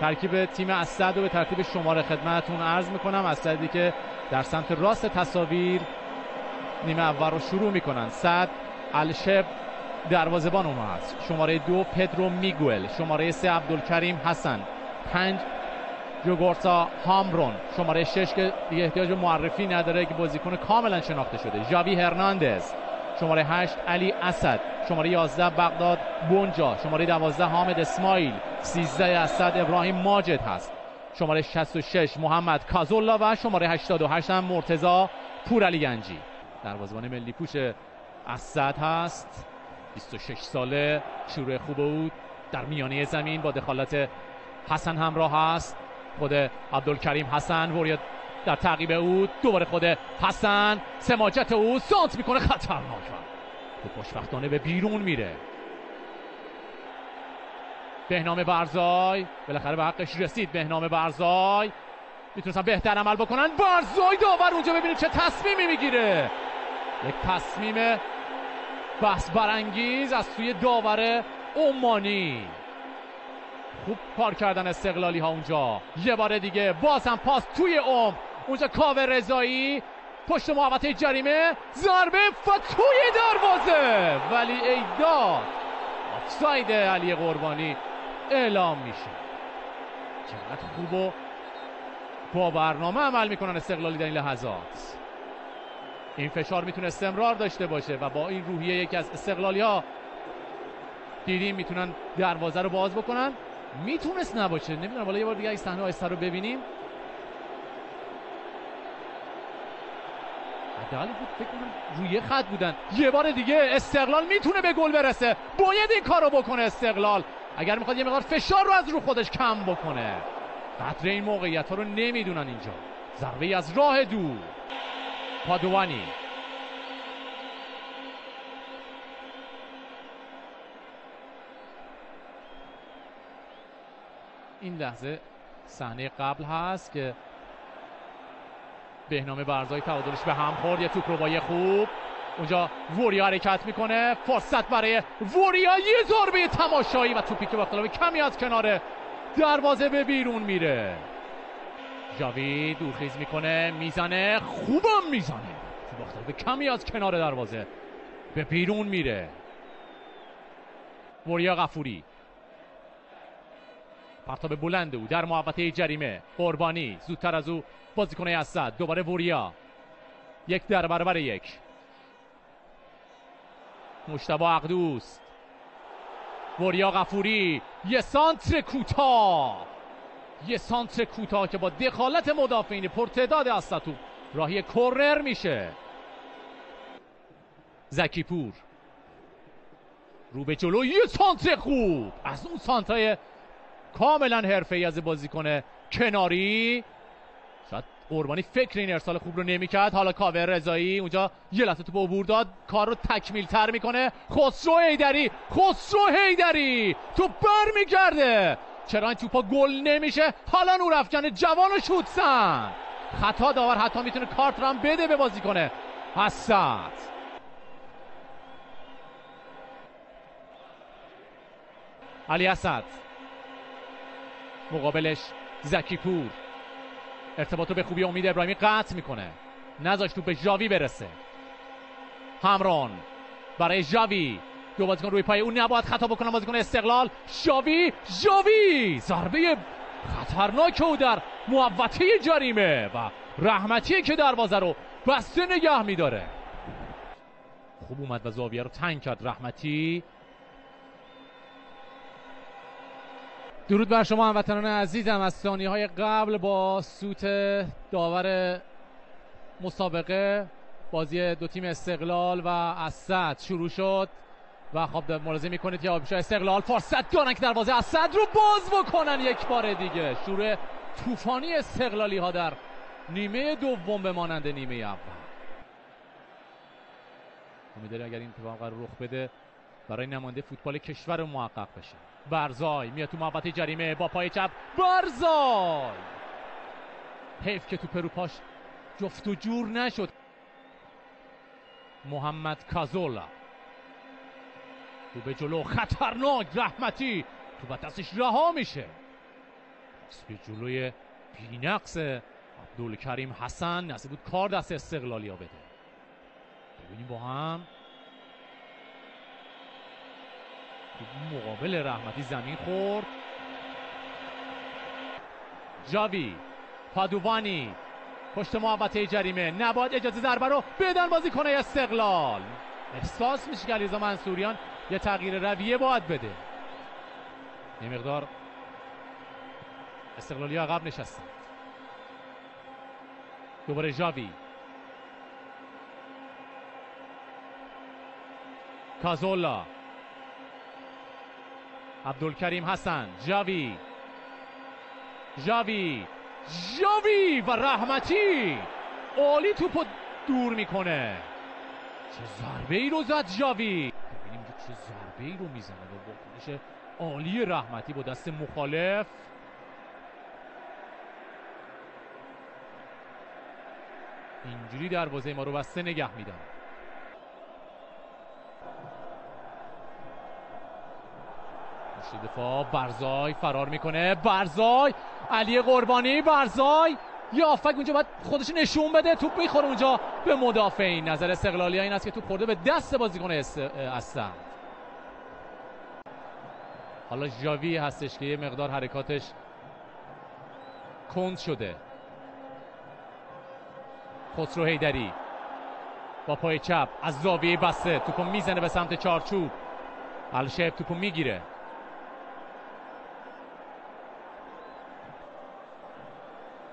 ترکیب تیم اسد رو به ترتیب شماره خدمتتون عرض میکنم. اسدی که در سمت راست تصاویر نیمه اول رو شروع میکنن. سعد الشب دروازه‌بان اونها هست. شماره 2 پدرو میگوئل، شماره 3 عبدالکریم حسن، 5 جوگورتا هامرون، شماره 6 که دیگه احتیاج به معرفی نداره که بازیکن کاملا شناخته شده، ژاوی هرناندز، شماره 8 علی اسد، شماره 11 بغداد بونجا، شماره 12 حامد اسماعیل، 13 اسد ابراهیم ماجد هست، شماره 66 محمد کازولا و شماره 88 هم مرتضی پورعلی گنجی. دروازه‌بان ملی پوش اسد هست، 26 ساله، شروع خوب بود در میانه زمین با دخالت حسن همراه است. خود عبدالکریم حسن وریا در تعقیب او، دوباره خود حسن، سماجت او سانت میکنه، خطرناک و خوشبختانه به بیرون میره. بهنام برزای بالاخره به حقش رسید. بهنام برزای میتونستن بهتر عمل بکنن. برزای داور اونجا ببینید چه تصمیمی میگیره، یک تصمیم بحث برانگیز از سوی داور عمانی. خوب کار کردن استقلالی ها اونجا. یه بار دیگه باز هم پاس توی اونجا کاوه رضایی پشت محوطه جریمه، ضربه و توی دروازه، ولی ایداد آفساید علی قربانی اعلام میشه. چقدر خوب و با برنامه عمل میکنن استقلالی در این لحظات. این فشار میتونه استمرار داشته باشه و با این روحیه یکی از استقلالی ها دیدیم میتونن دروازه رو باز بکنن. میتونست نباشه، نمیدونم، والا یه بار دیگه این صحنه آهسته رو ببینیم. حداقل فکر کنم روی خط بودن. یه بار دیگه استقلال میتونه به گل برسه، باید این کارو بکنه استقلال اگر میخواد یه مقدار فشار رو از رو خودش کم بکنه. قدر این موقعیت ها رو نمیدونن اینجا. ضربه از راه دور، پادوانی، این لحظه صحنه قبل هست که بهنام برزای تعادلش به هم خورد. یه توپ رو با یه خوب اونجا وریا حرکت میکنه، فرصت برای وریا، یه ضربه تماشایی و توپی که با اختلاف کمی از کنار دروازه به بیرون میره. ژاوی دورخیز میکنه، میزنه، خوبم میزنه، با اختلاف کمی از کنار دروازه به بیرون میره. وریا غفوری، پرتاب بلند او در محوطه جریمه، قربانی زودتر از او بازیکن اسد، دوباره وریا، 1 در برابر 1. مجتبی عقدوست، وریا غفوری، یه سانتر کوتاه که با دخالت مدافعین پرتعداد اسد تو راهی کورنر میشه. زکی پور رو به جلو، یه سانتر خوب از اون سانترهای کاملا حرفه‌ای از بازیکن کناری. شاید قربانی فکر این ارسال خوب رو نمی‌کرد. حالا کاوه رضایی اونجا یه لحظه توپ عبور داد، کار رو تکمیل تر میکنه. خسرو حیدری توپ برمیگرده، چرا این توپا گل نمیشه؟ حالا نورافکن جوان و شوتسن، خطا داور حتی میتونه کارت رو هم بده به بازیکن اسد. علی اسد مقابلش زکی پور، ارتباط رو به خوبی امید ابراهیمی قطع میکنه، نذاشت تو به ژاوی برسه. همران برای ژاوی، دو بازیکن روی پای، اون نباید خطا بکنه بازیکن استقلال. ژاوی ضربه خطرناک او در محوطه جریمه و رحمتی که دروازه رو بسته نگه میداره. خوب اومد و زاویه رو تنگ کرد رحمتی. درود بر شما هموطنان عزیزم. از ثانیه‌های قبل با سوت داور مسابقه بازی دو تیم استقلال و اسد شروع شد و خب ملاحظه میکنید که آبیشا استقلال فرصت دارن که دروازه اسد رو باز بکنن. یک بار دیگه شروع طوفانی استقلالی ها در نیمه دوم به مانند نیمه اول. امیدوارم اگر این اتفاق قرار رخ بده برای نماینده فوتبال کشور محقق بشه. برزای میاد تو محوطه جریمه با پای چپ، برزای حیف که توپ رو پاش جفت و جور نشد. محمد کازولا تو به جلو، خطرناک، رحمتی تو با دستش رها میشه. به جلوی بی‌نقص عبدالکریم حسن نصیب بود کار دست استقلالیا بده. ببینیم با هم مقابل رحمتی زمین خورد. جاوی پادوانی پشت محوطه جریمه، نباید اجازه ضربه رو بدن بازیکن استقلال. احساس میشه که علیرضا منصوریان یه تغییر رویه باید بده. یه مقدار استقلالی عقب نشستن. دوباره جاوی، کازولا، عبدالکریم حسن، جاوی و رحمتی عالی توپو دور میکنه. چه ضربه ای رو زد جاوی. ببینیم که چه ضربه ای رو میزنه با واکنش عالی رحمتی با دست مخالف. اینجوری دروازه ما رو بسته نگه میدن. پشت دفاع برزای فرار میکنه. برزای، علی قربانی، برزای یه آفک اونجا باید خودش نشون بده. توپ میخوره اونجا به مدافعین. نظر استقلالی این است که توپ خورده به دست بازیکن هستند. حالا جاوی هستش که یه مقدار حرکاتش کند شده. خسرو حیدری با پای چپ از زاویه بسته توپو میزنه به سمت چارچوب. الشیب توپو میگیره.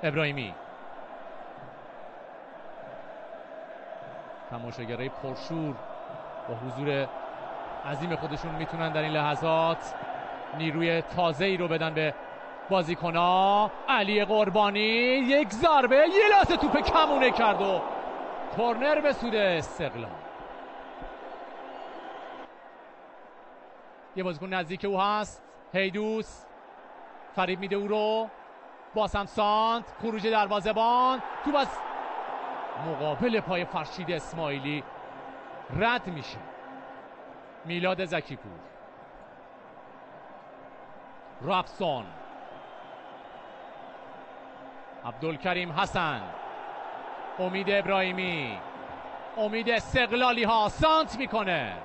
ابراهیمی، تماشاگرای پرشور با حضور عظیم خودشون میتونن در این لحظات نیروی تازه ای رو بدن به بازیکن‌ها. علی قربانی یک ضربه، یه لحظه توپ کمونه کرد و کورنر به سود استقلال. یه بازیکن نزدیک او هست، هیدوس فریب میده او رو، باسم سانت، خروج دروازه‌بان، توپ از مقابل پای فرشید اسماعیلی رد میشه. میلاد زکیپور، رابسون، عبدالکریم حسن، امید ابراهیمی، امید استقلالی ها سانت میکنه.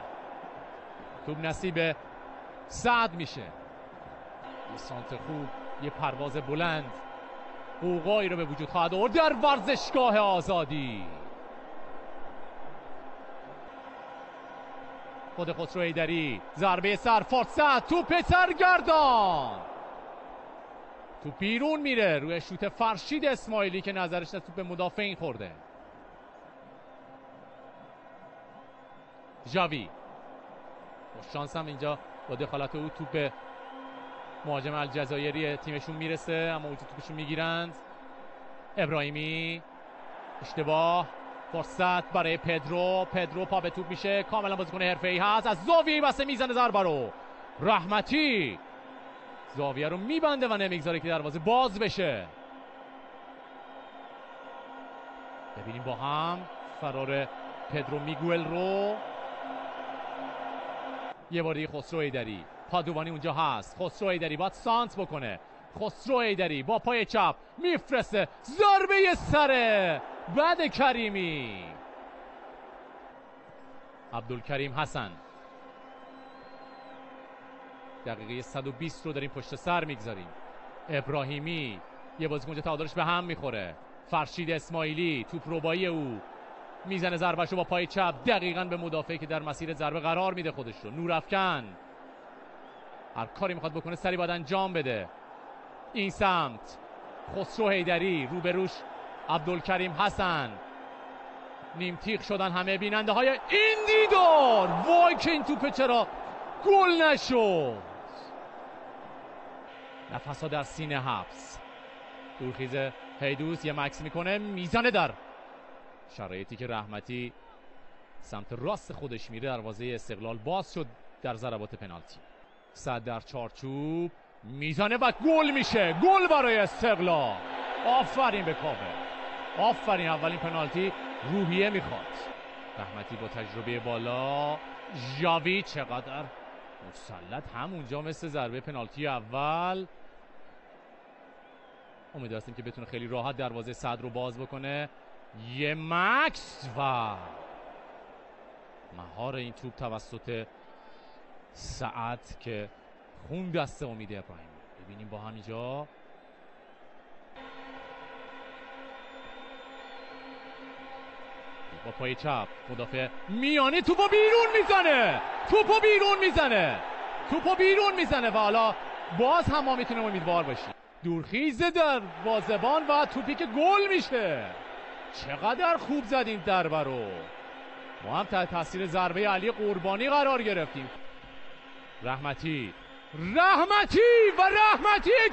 توپ نصیب سعد میشه. یه سانت خوب، یه پرواز بلند قوقایی رو به وجود خواهد آورد در ورزشگاه آزادی. خود خسرو حیدری، ضربه سر، فرصت، توپ سرگردان، توپ بیرون میره روی شوت فرشید اسماعیلی که نظرش توپ به مدافعین خورده. جاوی خوش شانس هم اینجا با دخالت او توپ به مهاجم الجزایری تیمشون میرسه، اما اونجا توپشون میگیرند. ابراهیمی، اشتباه، فرصت برای پدرو پا به توپ میشه، کاملا بازیکن حرفه‌ای هست، از زاویه بسته میزنه ضربه رو. رحمتی زاویه رو میبنده و نمیگذاره که دروازه باز بشه. ببینیم با هم فرار پدرو میگوئل رو. یه باری خسرو حیدری، پادوانی اونجا هست، خسرو حیدری باید سانت بکنه. خسرو حیدری با پای چپ میفرسته، ضربه سره بعد کریمی. عبدالکریم حسن، دقیقه 120 رو داریم پشت سر میگذاریم. ابراهیمی، یه بازیکن اونجا تعادلش به هم میخوره. فرشید اسماعیلی، توپ ربایی او میزنه ضربهشو با پای چپ دقیقاً به مدافعی که در مسیر ضربه قرار میده خودش رو. نورافکن هر کاری میخواد بکنه سری باید انجام بده. این سمت خسرو حیدری، روبروش عبدالکریم حسن، نیم تیغ شدن همه بیننده های این دیدار. وای که این توپ چرا گل نشد. نفس ها در سینه حبس. دورخیز هیدوس یه مکس میکنه، میزنه در شرایطی که رحمتی سمت راست خودش میره. دروازه استقلال باز شد در ضربات پنالتی. صد در چارچوب میزنه و گل میشه. گل برای استقلال. آفرین به کاوه، آفرین. اولین پنالتی روحیه میخواد. رحمتی با تجربه بالا. جاوی چقدر مسلط همونجا مثل ضربه پنالتی اول. امید هستیم که بتونه خیلی راحت دروازه سعد رو باز بکنه. یه مکس و مهار این توپ توسط سعد که خون دست امید ابراهیمی. ببینیم با همینجا با پای چپ مدافع میانی توپو بیرون میزنه و حالا باز هم ما میتونیم امیدوار باشیم. دورخیز دروازه‌بان و توپی که گل میشه. چقدر خوب زدیم ضربه رو. ما هم تحت تاثیر ضربه علی قربانی قرار گرفتیم. رحمتی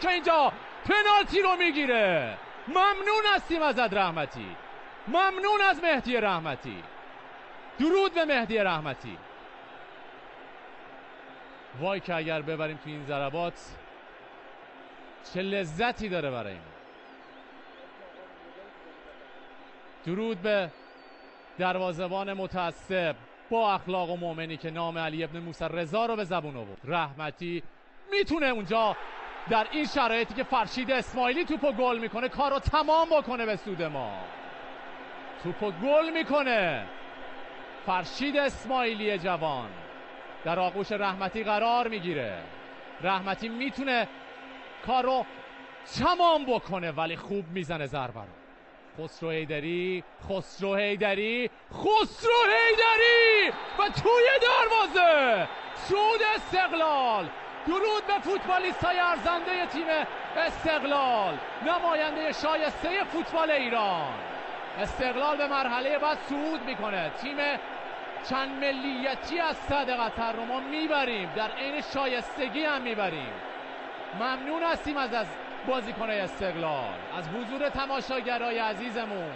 که اینجا پنالتی رو میگیره. ممنون هستیم ازت رحمتی، ممنون از مهدی رحمتی. درود به مهدی رحمتی. وای که اگر ببریم تو این ضربات چه لذتی داره برای این. درود به دروازه‌بان متعصب با اخلاق و مؤمنی که نام علی ابن موسی رضا رو به زبون آورد. رحمتی میتونه اونجا در این شرایطی که فرشید اسماعیلی توپو گل میکنه کارو تمام بکنه به سود ما. توپو گل میکنه فرشید اسماعیلی جوان، در آغوش رحمتی قرار میگیره. رحمتی میتونه کارو تمام بکنه ولی خوب میزنه ضربه رو. خسرو حیدری و توی دروازه سود استقلال. درود به فوتبالیستای ارزنده تیم استقلال، نماینده شایسته فوتبال ایران. استقلال به مرحله بعد صعود میکنه. تیم چند ملیتی از صد قطر رو ما میبریم، در عین شایستگی هم میبریم. ممنون هستیم از بازیکنای استقلال، از حضور تماشاگرای عزیزمون.